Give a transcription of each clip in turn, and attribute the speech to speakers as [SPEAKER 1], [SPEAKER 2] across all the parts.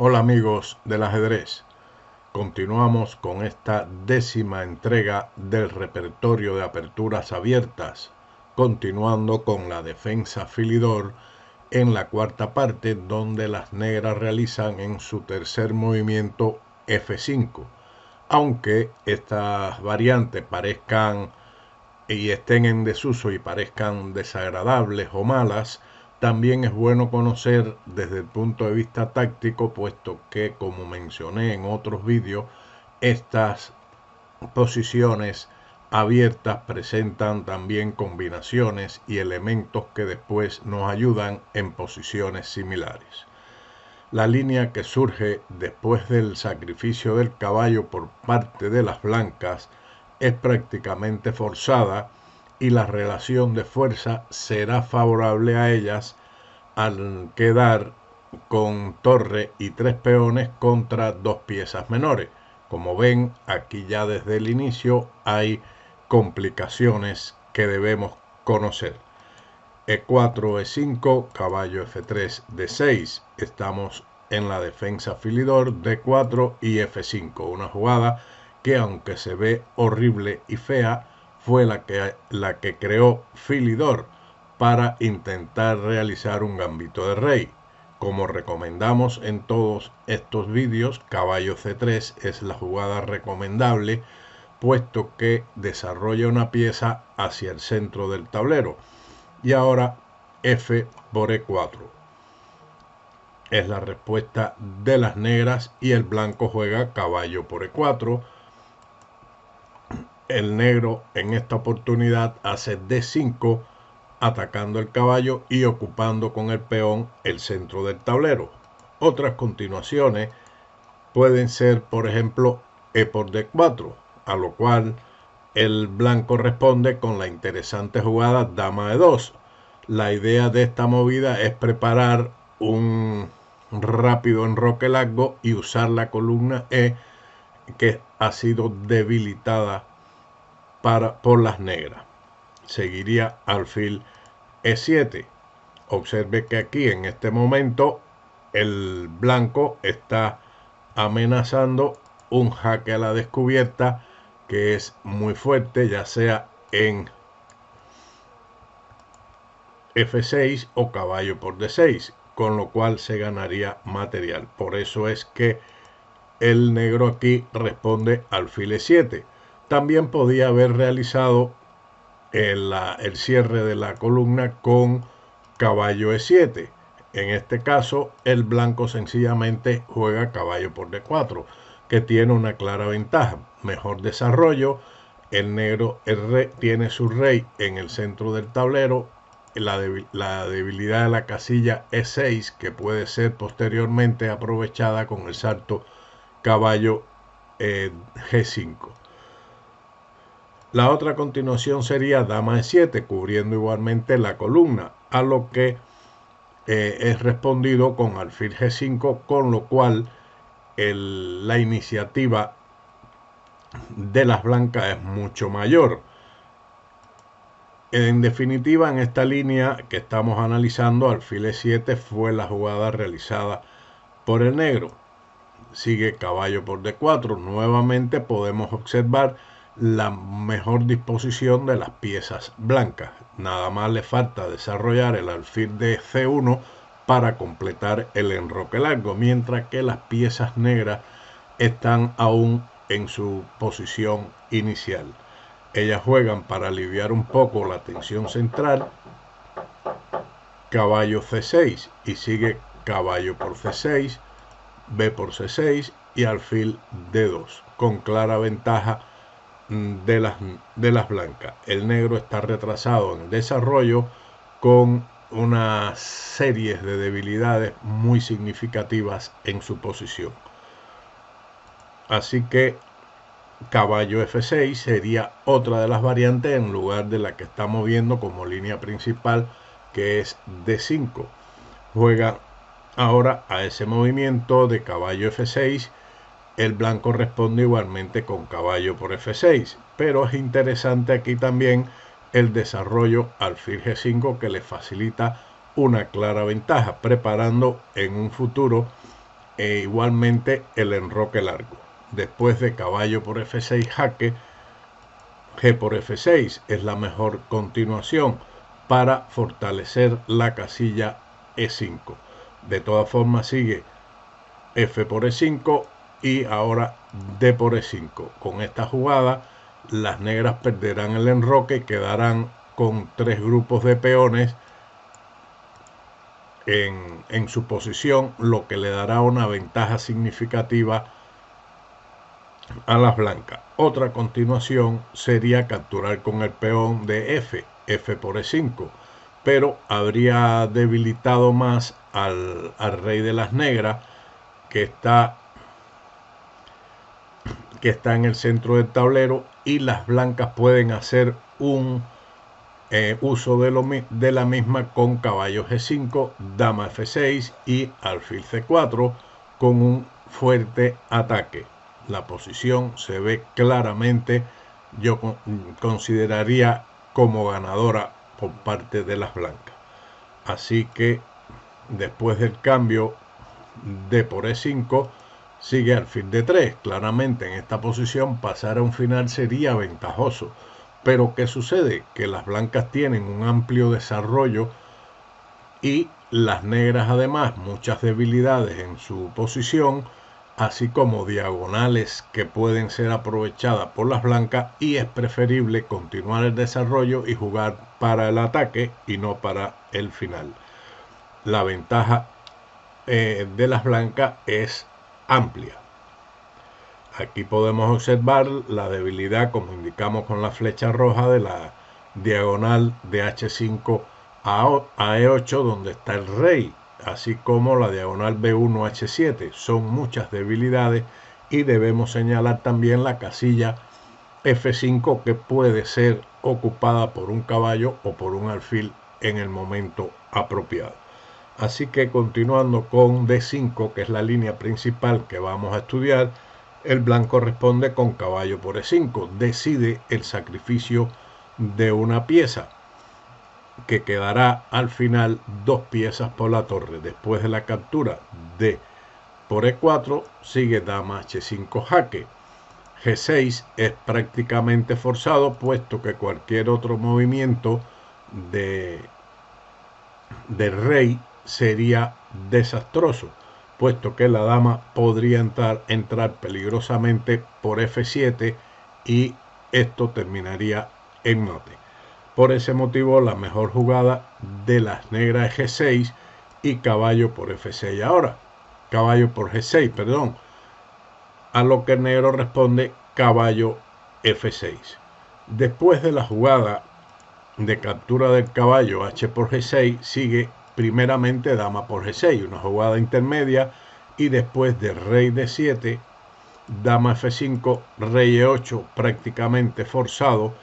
[SPEAKER 1] Hola amigos del ajedrez, continuamos con esta 10ª entrega del repertorio de aperturas abiertas, continuando con la defensa Philidor en la cuarta parte donde las negras realizan en su tercer movimiento F5. Aunque estas variantes parezcan y estén en desuso y parezcan desagradables o malas, también es bueno conocer desde el punto de vista táctico, puesto que, como mencioné en otros vídeos, estas posiciones abiertas presentan también combinaciones y elementos que después nos ayudan en posiciones similares. La línea que surge después del sacrificio del caballo por parte de las blancas es prácticamente forzada y la relación de fuerza será favorable a ellas al quedar con torre y 3 peones contra 2 piezas menores. Como ven, aquí ya desde el inicio hay complicaciones que debemos conocer. E4, E5, caballo F3, D6. Estamos en la defensa Philidor, D4 y F5. Una jugada que, aunque se ve horrible y fea, fue la que creó Philidor para intentar realizar un gambito de rey. Como recomendamos en todos estos vídeos, caballo C3 es la jugada recomendable, puesto que desarrolla una pieza hacia el centro del tablero. Y ahora F por E4 es la respuesta de las negras y el blanco juega caballo por E4. El negro en esta oportunidad hace D5 atacando el caballo y ocupando con el peón el centro del tablero. Otras continuaciones pueden ser, por ejemplo, E por D4, a lo cual el blanco responde con la interesante jugada dama E2. La idea de esta movida es preparar un rápido enroque largo y usar la columna E que ha sido debilitada por las negras. Seguiría alfil E7. Observe que aquí en este momento el blanco está amenazando un jaque a la descubierta que es muy fuerte, ya sea en F6 o caballo por D6, con lo cual se ganaría material. Por eso es que el negro aquí responde alfil E7. También podía haber realizado el cierre de la columna con caballo E7. En este caso, el blanco sencillamente juega caballo por D4, que tiene una clara ventaja, mejor desarrollo. El negro tiene su rey en el centro del tablero. La debilidad de la casilla E6, que puede ser posteriormente aprovechada con el salto caballo G5. La otra continuación sería dama E7, cubriendo igualmente la columna, a lo que es respondido con alfil G5, con lo cual la iniciativa de las blancas es mucho mayor. En definitiva, en esta línea que estamos analizando, alfil E7 fue la jugada realizada por el negro. Sigue caballo por D4. Nuevamente podemos observar la mejor disposición de las piezas blancas. Nada más le falta desarrollar el alfil de C1 para completar el enroque largo, mientras que las piezas negras están aún en su posición inicial. Ellas juegan para aliviar un poco la tensión central caballo C6 y sigue caballo por C6, B por C6 y alfil D2, con clara ventaja de las blancas. El negro está retrasado en desarrollo con una serie de debilidades muy significativas en su posición. Así que caballo F6 sería otra de las variantes en lugar de la que estamos viendo como línea principal, que es D5. Juega ahora a ese movimiento de caballo F6. El blanco responde igualmente con caballo por F6, pero es interesante aquí también el desarrollo alfil G5, que le facilita una clara ventaja, preparando en un futuro e igualmente el enroque largo. Después de caballo por F6 jaque, G por F6 es la mejor continuación para fortalecer la casilla E5. De todas formas sigue F por E5 y ahora D por E5. Con esta jugada las negras perderán el enroque y quedarán con 3 grupos de peones en su posición, lo que le dará una ventaja significativa a las blancas. Otra continuación sería capturar con el peón de F por E5, pero habría debilitado más al rey de las negras, que está en el centro del tablero, y las blancas pueden hacer un uso de la misma con caballo G5, dama F6 y alfil C4 con un fuerte ataque. La posición se ve claramente, yo consideraría como ganadora por parte de las blancas. Así que después del cambio D por E5 sigue alfil D3. Claramente en esta posición pasar a un final sería ventajoso. Pero ¿qué sucede? Que las blancas tienen un amplio desarrollo y las negras además muchas debilidades en su posición, así como diagonales que pueden ser aprovechadas por las blancas, y es preferible continuar el desarrollo y jugar para el ataque y no para el final. La ventaja de las blancas es amplia. Aquí podemos observar la debilidad, como indicamos con la flecha roja, de la diagonal de H5 a E8, donde está el rey, así como la diagonal B1 a H7. Son muchas debilidades, y debemos señalar también la casilla F5, que puede ser ocupada por un caballo o por un alfil en el momento apropiado. Así que continuando con D5, que es la línea principal que vamos a estudiar, el blanco responde con caballo por E5. Decide el sacrificio de una pieza, que quedará al final 2 piezas por la torre. Después de la captura D por E4 sigue dama H5 jaque. G6 es prácticamente forzado, puesto que cualquier otro movimiento del rey sería desastroso, puesto que la dama podría entrar peligrosamente por F7 y esto terminaría en mate. Por ese motivo, la mejor jugada de las negras es G6 y caballo por F6. Ahora, caballo por G6, perdón, a lo que el negro responde caballo F6. Después de la jugada de captura del caballo H por G6, sigue primeramente dama por G6, una jugada intermedia, y después de rey D7, dama F5, rey E8 prácticamente forzado,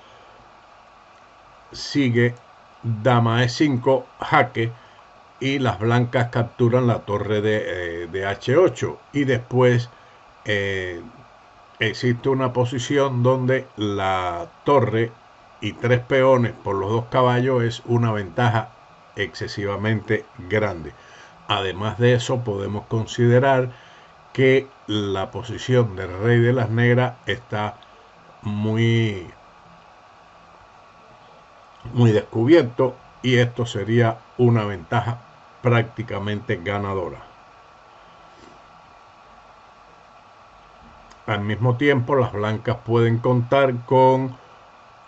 [SPEAKER 1] sigue dama E5 jaque, y las blancas capturan la torre de H8, y después existe una posición donde la torre y 3 peones por los 2 caballos es una ventaja excesivamente grande. Además de eso, podemos considerar que la posición del rey de las negras está muy descubierto, y esto sería una ventaja prácticamente ganadora. Al mismo tiempo, las blancas pueden contar con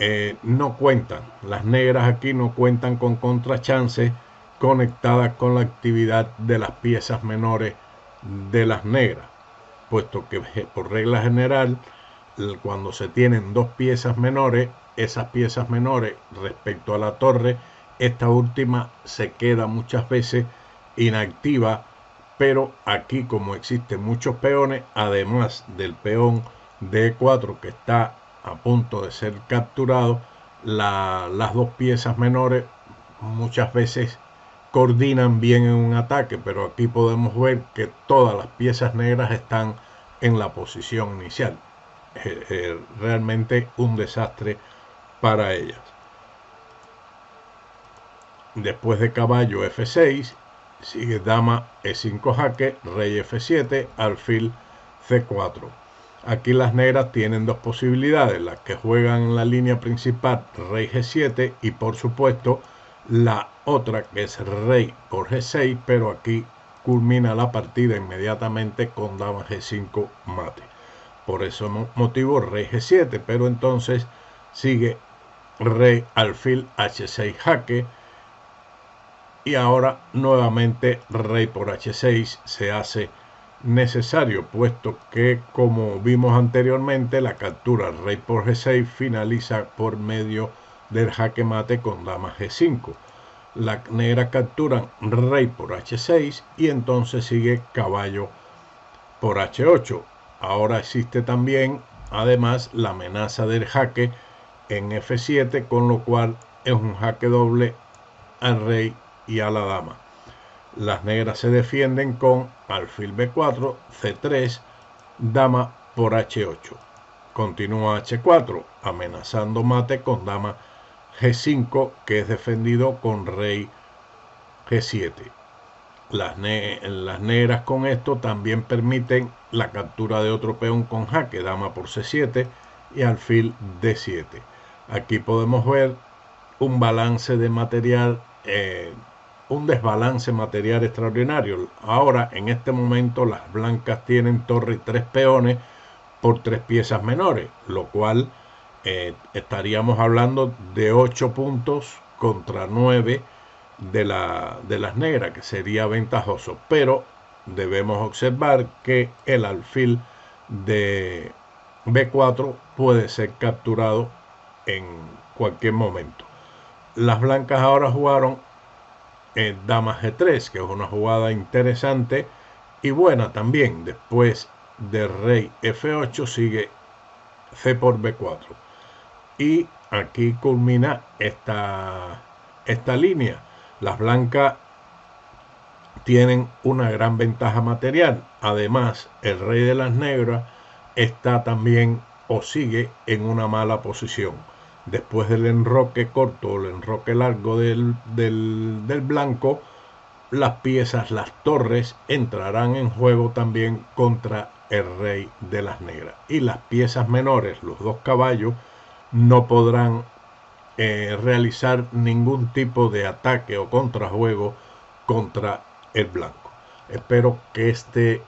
[SPEAKER 1] las negras aquí no cuentan con contrachances conectadas con la actividad de las piezas menores de las negras, puesto que por regla general, cuando se tienen 2 piezas menores, esas piezas menores respecto a la torre, esta última se queda muchas veces inactiva. Pero aquí, como existen muchos peones, además del peón de E4 que está a punto de ser capturado, las 2 piezas menores muchas veces coordinan bien en un ataque, pero aquí podemos ver que todas las piezas negras están en la posición inicial. Realmente un desastre para ellas. Después de caballo F6, Sigue dama E5 jaque, rey F7, alfil C4. Aquí las negras tienen dos posibilidades, las que juegan en la línea principal, rey G7, y por supuesto la otra que es rey por G6, pero aquí culmina la partida inmediatamente con dama G5 mate. Por ese motivo rey G7, pero entonces sigue rey alfil H6 jaque, y ahora nuevamente rey por H6 se hace necesario, puesto que, como vimos anteriormente, la captura rey por G6 finaliza por medio del jaque mate con dama G5. La negra capturan rey por H6 y entonces sigue caballo por H8. Ahora existe también, además, la amenaza del jaque en F7, con lo cual es un jaque doble al rey y a la dama. Las negras se defienden con alfil B4, C3, dama por H8. Continúa H4, amenazando mate con dama G5, que es defendido con rey G7. Las negras con esto también permiten la captura de otro peón con jaque, dama por C7 y alfil D7. Aquí podemos ver un balance de material, un desbalance material extraordinario. Ahora, en este momento, las blancas tienen torre y 3 peones por 3 piezas menores, lo cual estaríamos hablando de 8 puntos contra 9 de las negras, que sería ventajoso. Pero debemos observar que el alfil de B4 puede ser capturado en cualquier momento. Las blancas ahora jugaron dama G3, que es una jugada interesante y buena también. Después de rey F8 sigue C por B4. Y aquí culmina esta línea. Las blancas tienen una gran ventaja material. Además, el rey de las negras está también o sigue en una mala posición. Después del enroque corto o el enroque largo del blanco, las piezas, las torres, entrarán en juego también contra el rey de las negras. Y las piezas menores, los dos caballos, no podrán realizar ningún tipo de ataque o contrajuego contra el blanco. Espero que este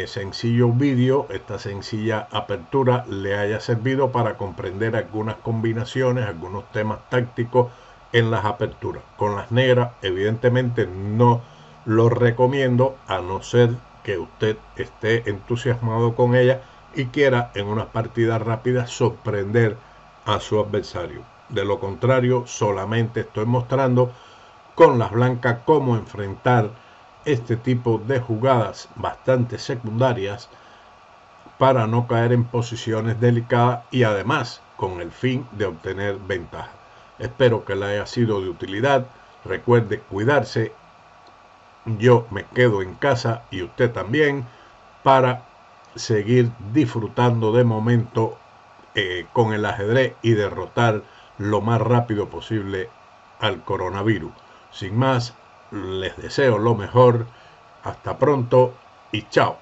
[SPEAKER 1] sencillo vídeo, esta sencilla apertura, le haya servido para comprender algunas combinaciones, algunos temas tácticos en las aperturas. Con las negras, evidentemente, no lo recomiendo, a no ser que usted esté entusiasmado con ella y quiera en unas partidas rápidas sorprender a su adversario. De lo contrario, solamente estoy mostrando con las blancas cómo enfrentar este tipo de jugadas bastante secundarias para no caer en posiciones delicadas y además con el fin de obtener ventaja. Espero que le haya sido de utilidad. Recuerde cuidarse. Yo me quedo en casa y usted también, para seguir disfrutando de momento con el ajedrez y derrotar lo más rápido posible al coronavirus. Sin más, les deseo lo mejor. Hasta pronto y chao.